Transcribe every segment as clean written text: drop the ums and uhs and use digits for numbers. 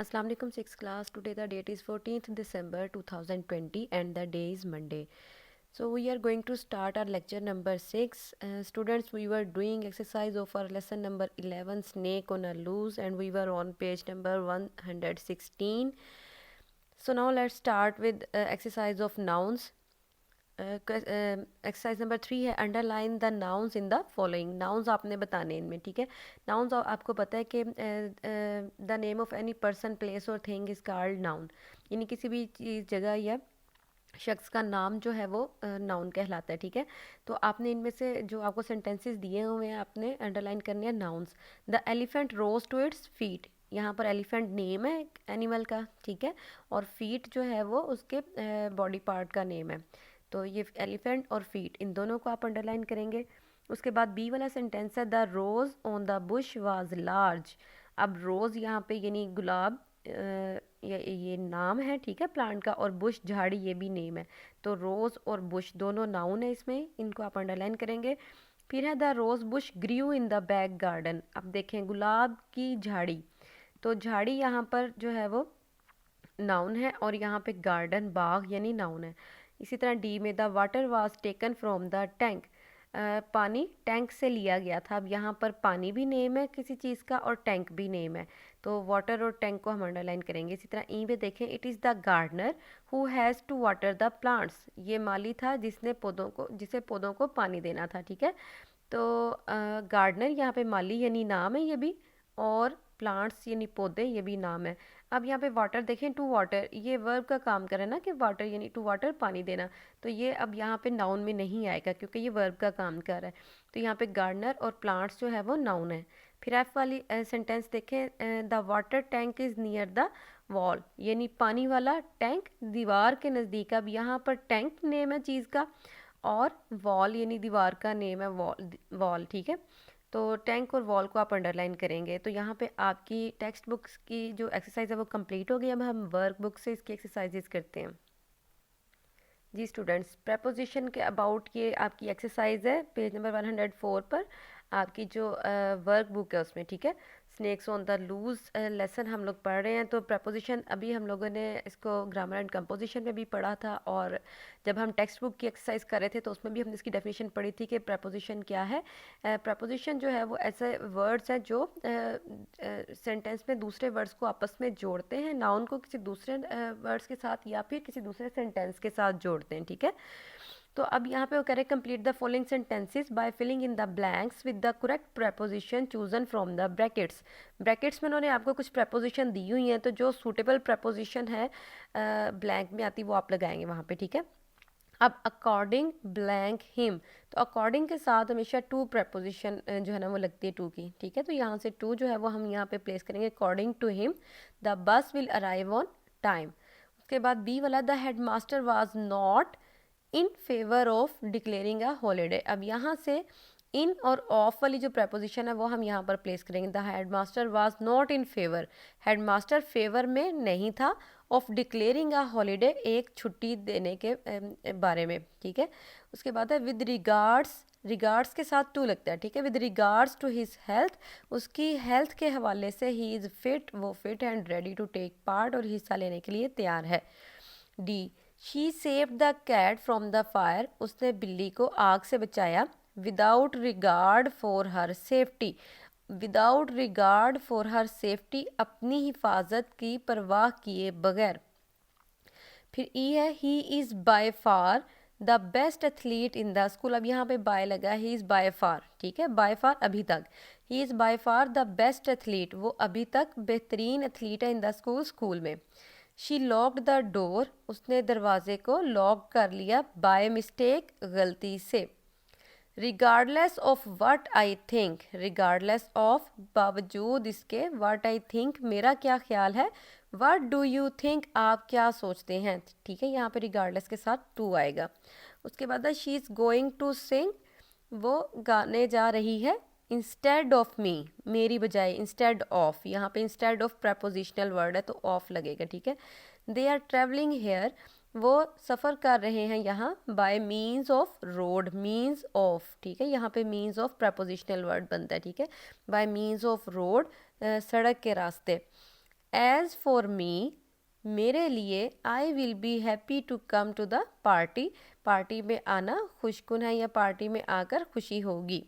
Assalamu alaikum, sixth class. Today the date is 14th December 2020 and the day is Monday. So we are going to start our lecture number 6. Students, we were doing exercise of our lesson number 11, snake on a loose, and we were on page number 116. So now let's start with exercise of nouns. Exercise number 3 है underline the nouns in the following. Nouns आपने बताने इनमें, ठीक है। Nouns आपको पता है कि the name of any person place और थिंग इज़ कॉल्ड नाउन, यानी किसी भी चीज़ जगह या शख्स का नाम जो है वो नाउन कहलाता है, ठीक है। तो आपने इनमें से जो आपको सेंटेंसेस दिए हुए हैं आपने अंडरलाइन करने हैं nouns. The elephant rose to its feet, यहाँ पर एलिफेंट नेम है एनिमल का, ठीक है, और फीट जो है वो उसके बॉडी पार्ट का नेम है। तो ये एलिफेंट और फीट इन दोनों को आप अंडरलाइन करेंगे। उसके बाद बी वाला सेंटेंस है the rose on the bush was large. अब रोज़ यहाँ पे यानी गुलाब ये नाम है, ठीक है, प्लांट का, और बुश झाड़ी ये भी नेम है। तो रोज़ और बुश दोनों नाउन है इसमें, इनको आप अंडरलाइन करेंगे। फिर है the rose bush grew in the back garden. अब देखें गुलाब की झाड़ी, तो झाड़ी यहाँ पर जो है वो नाउन है और यहाँ पे गार्डन बाग यानी नाउन है। इसी तरह डी में the water was taken from the tank, पानी टैंक से लिया गया था। अब यहाँ पर पानी भी नेम है किसी चीज़ का और टैंक भी नेम है, तो वाटर और टैंक को हम अंडरलाइन करेंगे। इसी तरह ई में देखें it is the gardener who has to water the plants, ये माली था जिसे पौधों को पानी देना था, ठीक है। तो गार्डनर यहाँ पे माली यानी नाम है ये भी, और प्लांट्स यानी पौधे ये भी नाम है। अब यहाँ पे वाटर देखें, टू वाटर ये वर्ब का काम करे ना कि वाटर यानी टू वाटर पानी देना, तो ये अब यहाँ पे नाउन में नहीं आएगा क्योंकि ये वर्ब का काम कर रहा है। तो यहाँ पे गार्डनर और प्लांट्स जो है वो नाउन है। फिर एफ वाली सेंटेंस देखें the water tank is near the wall, यानी पानी वाला टैंक दीवार के नज़दीक। अब यहाँ पर टैंक नेम है चीज़ का और वॉल यानी दीवार का नेम है वॉल, ठीक है। तो टैंक और वॉल को आप अंडरलाइन करेंगे। तो यहाँ पे आपकी टेक्स्ट बुक्स की जो एक्सरसाइज है वो कंप्लीट हो गई। अब हम वर्क बुक से इसकी एक्सरसाइजेस करते हैं। जी स्टूडेंट्स, प्रेपोजिशन के अबाउट ये आपकी एक्सरसाइज है पेज नंबर 104 पर, आपकी जो वर्क बुक है उसमें, ठीक है। Snakes on the loose lesson हम लोग पढ़ रहे हैं। तो प्रेपोजिशन अभी हम लोगों ने इसको ग्रामर एंड कंपोजिशन में भी पढ़ा था, और जब हम टेक्स्ट बुक की एक्सरसाइज कर रहे थे तो उसमें भी हमने इसकी डेफिनेशन पढ़ी थी कि प्रेपोजिशन क्या है। प्रेपोजिशन जो है वो ऐसे वर्ड्स हैं जो सेंटेंस में दूसरे वर्ड्स को आपस में जोड़ते हैं, नाउन को किसी दूसरे वर्ड्स के साथ या फिर किसी दूसरे सेंटेंस के साथ जोड़ते हैं, ठीक है। तो अब यहाँ पे वो कह रहे हैं complete the following sentences by filling in the blanks with the correct preposition chosen from the brackets. Brackets में उन्होंने आपको कुछ प्रेपोजिशन दी हुई हैं, तो जो सूटेबल प्रेपोजिशन है ब्लैंक में आती वो आप लगाएंगे वहाँ पे, ठीक है। अब अकॉर्डिंग ब्लैंक हिम, तो अकॉर्डिंग के साथ हमेशा टू प्रेपोजिशन जो है ना वो लगती है टू की, ठीक है। तो यहाँ से टू जो है वो हम यहाँ पे प्लेस करेंगे according to him the bus will arrive on time. उसके बाद बी वाला the headmaster was not in favour of declaring a holiday. अब यहाँ से इन और ऑफ वाली जो प्रेपोजिशन है वो हम यहाँ पर प्लेस करेंगे। The headmaster was not in favour, head master favour में नहीं था, ऑफ डिक्लेयरिंग अ हॉलीडे एक छुट्टी देने के बारे में, ठीक है। उसके बाद है विद रिगार्ड्स, रिगार्ड्स के साथ टू लगता है, ठीक है। With regards to his health, उसकी हेल्थ के हवाले से ही इज़ फिट, वो fit and ready to take part, और हिस्सा लेने के लिए तैयार है। D she saved the cat from the fire, उसने बिल्ली को आग से बचाया। Without regard for her safety, without regard for her safety अपनी हिफाजत की परवाह किए बगैर। फिर ई है he is by far the best athlete in the school. अब यहाँ पे बाय लगा, ही इज़ बाय फार, ठीक है, बाय फार अभी तक, ही is by far the best athlete, वो अभी तक बेहतरीन एथलीट है इन द स्कूल, स्कूल में। शी लॉक्ड द डोर, उसने दरवाजे को लॉक कर लिया, बाय मिस्टेक गलती से। Regardless of what I think, regardless of बावजूद इसके, वट आई थिंक मेरा क्या ख्याल है, वट डू यू थिंक आप क्या सोचते हैं, ठीक है। यहाँ पे रिगार्डलेस के साथ टू आएगा। उसके बाद she is going to sing, वो गाने जा रही है। इंस्टेड ऑफ मी, मेरी बजाय, इंस्टेड ऑफ, यहाँ पे इंस्टेड ऑफ प्रपोजिशनल वर्ड है तो ऑफ लगेगा, ठीक है। दे आर ट्रेवलिंग हेयर, वो सफ़र कर रहे हैं यहाँ, bye means of road, means of, ठीक है, यहाँ पे मीन्स ऑफ प्रपोजिशनल वर्ड बनता है, ठीक है। बाय मीन्स ऑफ रोड, सड़क के रास्ते। एज फॉर मी, मेरे लिए, I will be happy to come to the party, party में आना खुशकुन है या पार्टी में आकर खुशी होगी।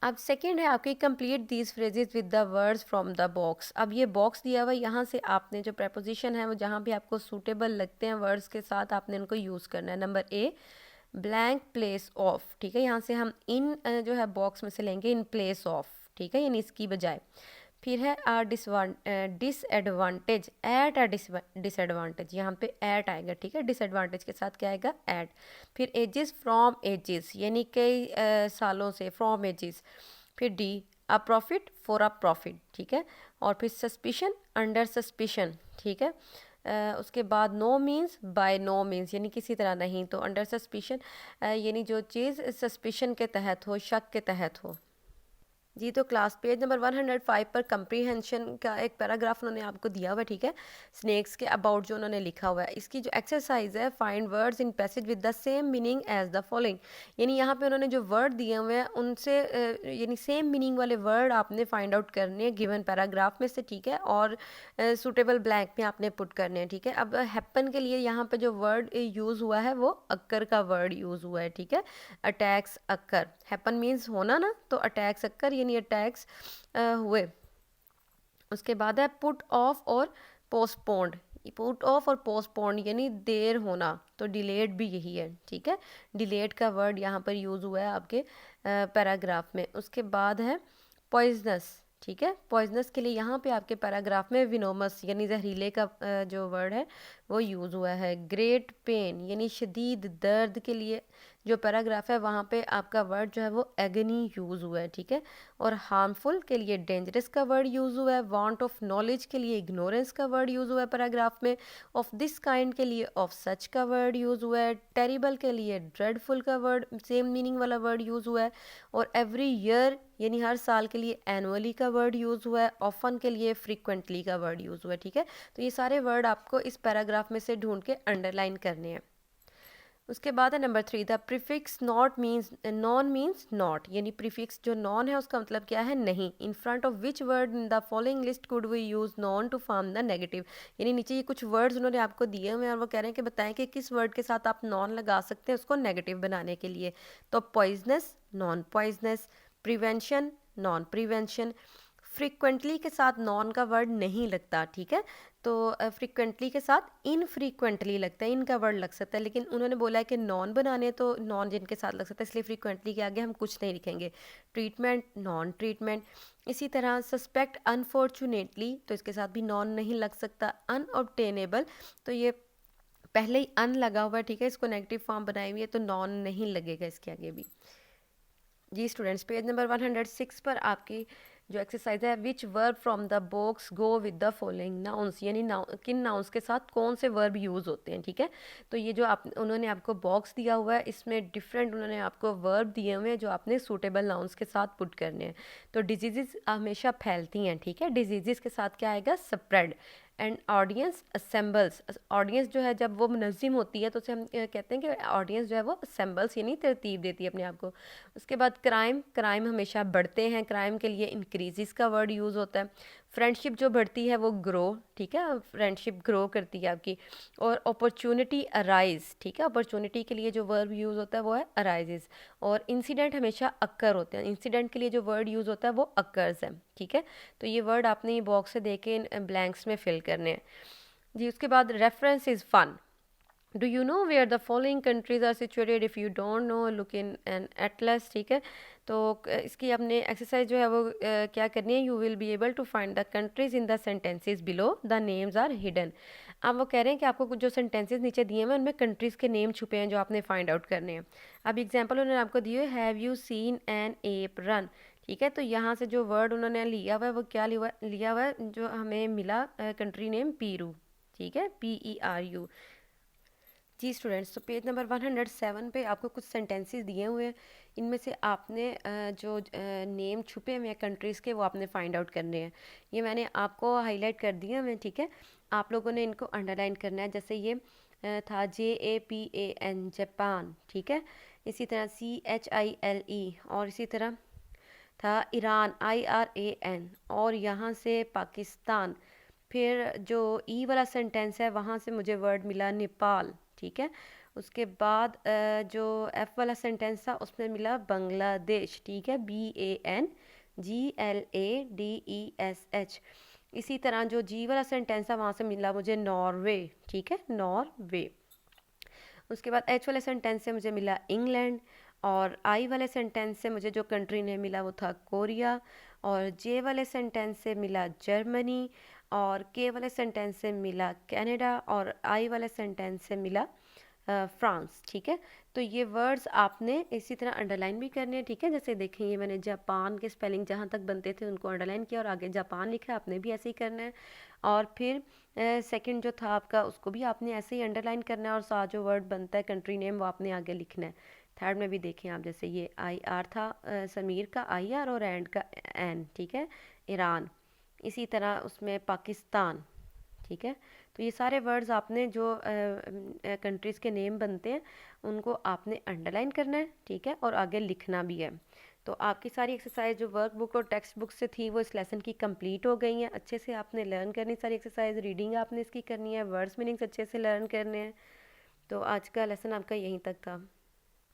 अब सेकंड है आपकी complete these phrases with the words from the box. अब ये बॉक्स दिया हुआ है, यहाँ से आपने जो preposition है वो जहाँ भी आपको सूटेबल लगते हैं वर्ड्स के साथ आपने उनको यूज़ करना है। Number A, blank place of, ठीक है, यहाँ से हम इन जो है बॉक्स में से लेंगे इन प्लेस ऑफ, ठीक है, यानी इसकी बजाय। फिर है डिसएडवांटेज, एट अ डिसएडवांटेज, यहाँ पे एट आएगा, ठीक है, डिसएडवांटेज के साथ क्या आएगा, एट। फिर एजेस, फ्रॉम एजेस, यानी कई सालों से, फ्रॉम एजेस। फिर D, a profit, for a profit, ठीक है। और फिर सस्पिशन, अंडर सस्पिशन, ठीक है। उसके बाद no means, by no means, यानी किसी तरह नहीं। तो अंडर सस्पिशन यानी जो चीज़ सस्पिशन के तहत हो, शक के तहत हो। जी, तो क्लास पेज नंबर 105 पर कंप्रीहेंशन का एक पैराग्राफ उन्होंने आपको दिया हुआ है, ठीक है, स्नेक्स के अबाउट जो उन्होंने लिखा हुआ है। इसकी जो एक्सरसाइज है, find words in passage with the same meaning as the following, यानी यहाँ पे उन्होंने जो वर्ड दिए हुए हैं उनसे यानी सेम मीनिंग वाले वर्ड आपने फाइंड आउट करने हैं गिवन पैराग्राफ में से, ठीक है, और सूटेबल ब्लैंक में आपने पुट करने हैं, ठीक है। अब हैपन के लिए यहाँ पे जो वर्ड यूज़ हुआ है वो अक्कर का वर्ड यूज़ हुआ है, ठीक है, अटैक्स अक्कर। हैपन मीन्स होना ना, तो अटैक्स अक्कर यानी अटैक्स हुए। उसके बाद है पुट ऑफ और पोस्टपोन्ड, पुट ऑफ और पोस्टपोन्ड यानी देर होना, तो डिलेड भी यही है, ठीक है, डिलेड का वर्ड यहाँ पर यूज़ हुआ है आपके पैराग्राफ में। उसके बाद है पॉइजनस, ठीक है, पॉइजनस के लिए यहाँ पे आपके पैराग्राफ में विनोमस यानी जहरीले का जो वर्ड है वो यूज़ हुआ है। ग्रेट पेन यानी शदीद दर्द के लिए जो पैराग्राफ है वहाँ पे आपका वर्ड जो है वो एगनी यूज़ हुआ है, ठीक है। और हार्मफुल के लिए डेंजरस का वर्ड यूज़ हुआ है। वांट ऑफ नॉलेज के लिए इग्नोरेंस का वर्ड यूज़ हुआ है पैराग्राफ में। ऑफ दिस काइंड के लिए ऑफ सच का वर्ड यूज़ हुआ है। टेरिबल के लिए ड्रेडफुल का वर्ड सेम मीनिंग वाला वर्ड यूज़ हुआ है। और एवरी ईयर यानी हर साल के लिए एनुअली का वर्ड यूज़ हुआ है। ऑफन के लिए फ्रीक्वेंटली का वर्ड यूज़ हुआ है, ठीक है। तो ये सारे वर्ड आपको इस पैराग्राफ में से ढूंढ के अंडरलाइन करने हैं। उसके बाद है number 3, the prefix not means, non means not, यानी प्रीफिक्स जो नॉन है उसका मतलब क्या है, नहीं। In front of which word in the following list could we use non to form the negative, यानी नीचे ये कुछ वर्ड्स उन्होंने आपको दिए हुए हैं और वो कह रहे हैं कि बताएं कि किस वर्ड के साथ आप नॉन लगा सकते हैं उसको नेगेटिव बनाने के लिए। तो poisonous, non poisonous, prevention, non prevention. Frequently के साथ नॉन का वर्ड नहीं लगता, ठीक है, तो फ्रीक्वेंटली के साथ इनफ्रीक्वेंटली लगता है, इनका वर्ड लग सकता है, लेकिन उन्होंने बोला है कि नॉन बनाने तो नॉन जिनके साथ लग सकता है, इसलिए फ्रीक्वेंटली के आगे हम कुछ नहीं लिखेंगे। Treatment, non treatment. इसी तरह सस्पेक्ट अनफॉर्चुनेटली, तो इसके साथ भी नॉन नहीं लग सकता। अनऑब्टेनेबल, तो ये पहले ही अन लगा हुआ है, ठीक है, इसको नेगेटिव फॉर्म बनाई हुई है तो नॉन नहीं लगेगा इसके आगे भी। जी स्टूडेंट्स, पेज नंबर 106 पर आपकी जो एक्सरसाइज है, which verb from the box go with the following nouns, यानी किन नाउंस के साथ कौन से वर्ब यूज़ होते हैं, ठीक है। तो ये जो आप उन्होंने आपको बॉक्स दिया हुआ है इसमें डिफरेंट उन्होंने आपको वर्ब दिए हुए हैं जो आपने सूटेबल नाउंस के साथ पुट करने हैं। तो डिजीज़ हमेशा फैलती हैं, ठीक है, डिजीज़ के साथ क्या आएगा, spread. And audience assembles, audience जो है जब वो मुनज़्ज़म होती है तो उसे हम कहते हैं कि ऑडियंस जो है वो असेंबल्स यानी तरतीब देती है अपने आप को। उसके बाद क्राइम, क्राइम हमेशा बढ़ते हैं, क्राइम के लिए इंक्रीजेस का वर्ड यूज़ होता है। फ्रेंडशिप जो बढ़ती है वो ग्रो, ठीक है, फ्रेंडशिप ग्रो करती है आपकी। और अपॉर्चुनिटी अराइज, ठीक है, अपॉर्चुनिटी के लिए जो वर्ब यूज़ होता है वो है अराइजेस। और इंसिडेंट हमेशा अक्कर होते हैं, इंसिडेंट के लिए जो वर्ड यूज़ होता है वो अक्कर्स है, ठीक है। तो ये वर्ड आपने ये बॉक्स से देके इन ब्लैंक्स में फिल करने हैं। जी, उसके बाद reference is fun. Do you know where the following countries are situated, if you don't know look in an atlas, ठीक है। तो इसकी अपने एक्सरसाइज जो है वो क्या करनी है, you will be able to find the countries in the sentences below, the names are hidden. अब वो कह रहे हैं कि आपको कुछ जो सेंटेंसेस नीचे दिए हैं उनमें कंट्रीज़ के नेम छुपे हैं जो आपने फाइंड आउट करने हैं। अब एग्जाम्पल उन्होंने आपको दिए, have you seen an app run, ठीक है। तो यहाँ से जो वर्ड उन्होंने लिया हुआ है वो क्या लिया हुआ है, जो हमें मिला कंट्री नेम पीरू, ठीक है, PERU। जी स्टूडेंट्स, तो पेज नंबर 107 पे आपको कुछ सेंटेंसेस दिए हुए हैं, इनमें से आपने जो नेम छुपे हुए हैं कंट्रीज़ के वो आपने फाइंड आउट करने हैं। ये मैंने आपको हाईलाइट कर दिया है, ठीक है, आप लोगों ने इनको अंडरलाइन करना है। जैसे ये था JAPAN जापान, ठीक है, इसी तरह CHILE, और इसी तरह था ईरान IRAN, और यहाँ से पाकिस्तान फिर जो ई वाला सेंटेंस है वहाँ से मुझे वर्ड मिला नेपाल, ठीक है। उसके बाद जो एफ वाला सेंटेंस था उसमें मिला बांग्लादेश, ठीक है, BANGLADESH। इसी तरह जो जी वाला सेंटेंस था वहाँ से मिला मुझे नॉर्वे, ठीक है, नॉर्वे। उसके बाद एच वाले सेंटेंस से मुझे मिला इंग्लैंड, और आई वाले सेंटेंस से मुझे जो कंट्री नेम मिला वो था कोरिया, और जे वाले सेंटेंस से मिला जर्मनी, और के वाले सेंटेंस से मिला कनाडा, और आई वाले सेंटेंस से मिला फ्रांस, ठीक है। तो ये वर्ड्स आपने इसी तरह अंडरलाइन भी करने हैं, ठीक है। जैसे देखें ये मैंने जापान के स्पेलिंग जहाँ तक बनते थे उनको अंडरलाइन किया और आगे जापान लिखा, आपने भी ऐसे ही करना है। और फिर सेकंड जो था आपका उसको भी आपने ऐसे ही अंडरलाइन करना है, और साथ जो वर्ड बनता है कंट्री नेम वो आपने आगे लिखना है। थर्ड में भी देखें आप, जैसे ये आई आर था, समीर का आई आर और एंड का एन, ठीक है, ईरान। इसी तरह उसमें पाकिस्तान, ठीक है। तो ये सारे वर्ड्स आपने जो कंट्रीज़ के नेम बनते हैं उनको आपने अंडरलाइन करना है, ठीक है, और आगे लिखना भी है। तो आपकी सारी एक्सरसाइज जो वर्क बुक और टेक्स्ट बुक से थी वो इस लेसन की कंप्लीट हो गई हैं। अच्छे से आपने लर्न करनी सारी एक्सरसाइज, रीडिंग आपने इसकी करनी है, वर्ड्स मीनिंग्स अच्छे से लर्न करने हैं। तो आज का लेसन आपका यहीं तक था।